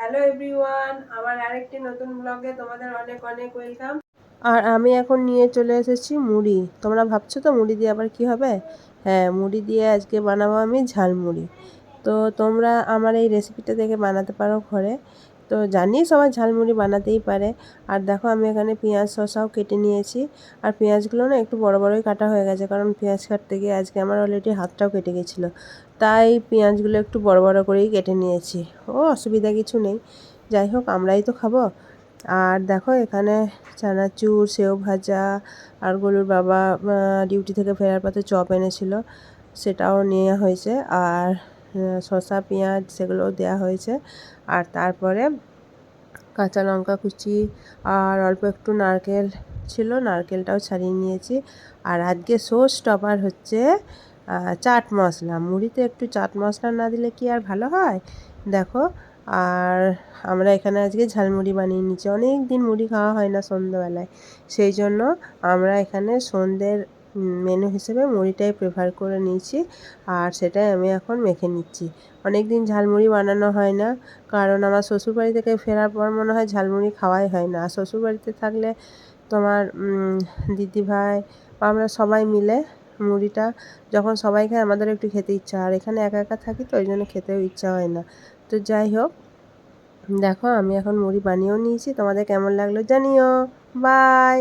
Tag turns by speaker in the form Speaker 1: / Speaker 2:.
Speaker 1: Hello everyone, আমার আরেকটি নতুন ব্লগে তোমাদের অনেক অনেক ওয়েলকাম। আর আমি এখন নিয়ে চলে এসেছি মুড়ি। তোমরা ভাবছো তো মুড়ি দিয়ে আবার কি হবে? হ্যাঁ, মুড়ি দিয়ে আজকে বানাবো আমি ঝালমুড়ি। তো তোমরা আমার এই রেসিপিটা দেখে বানাতে পারো ঘরে। তো জানি সবাই ঝালমুড়ি বানাতেই পারে। আর দেখো আমি এখানে পেঁয়াজ শসাও কেটে নিয়েছি। আর পেঁয়াজগুলো না একটু বড় বড়ই কাটা হয়ে গেছে, কারণ পেঁয়াজ কাটতে গিয়ে আজকে আমার অলরেডি হাতটাও কেটে গেছিলো। তাই পেঁয়াজগুলো একটু বড় বড় করেই কেটে নিয়েছি। অসুবিধা কিছু নেই, যাই হোক আমরাই তো খাবো। আর দেখো এখানে চানাচুর, সেও ভাজা, আর গলুর বাবা ডিউটি থেকে ফেরার পথে চপ এনেছিল, সেটাও নেওয়া হয়েছে। আর শসা পেঁয়াজ সেগুলোও দেওয়া হয়েছে। আর তারপরে কাঁচা লঙ্কা কুচি আর অল্প একটু নারকেল ছিল, নারকেলটাও ছাড়িয়ে নিয়েছি। আর আজকে শো স্টপার হচ্ছে চাট মশলা। মুড়িতে একটু চাট মশলা না দিলে কি আর ভালো হয়? দেখো, আর আমরা এখানে আজকে ঝালমুড়ি বানিয়ে নিচ্ছি। অনেক দিন মুড়ি খাওয়া হয় না সন্ধ্যাবেলায়, সেই জন্য আমরা এখানে সন্ধ্যের মেনু হিসেবে মুড়িটাই প্রেফার করে নিয়েছি। আর সেটাই আমি এখন মেখে নিচ্ছি। অনেক দিন ঝালমুড়ি বানানো হয় না, কারণ আমার শ্বশুরবাড়ি থেকে ফেরার পর মনে হয় ঝালমুড়ি খাওয়াই হয় না। আর শ্বশুরবাড়িতে থাকলে তোমার দিদিভাই বা আমরা সবাই মিলে মুড়িটা যখন সবাই খায় আমাদের একটু খেতে ইচ্ছা হয়। আর এখানে একা একা থাকি তো ওই জন্য খেতেও ইচ্ছা হয় না। তো যাই হোক, দেখো আমি এখন মুড়ি বানিয়েও নিয়েছি। তোমাদের কেমন লাগলো জানিও। বাই।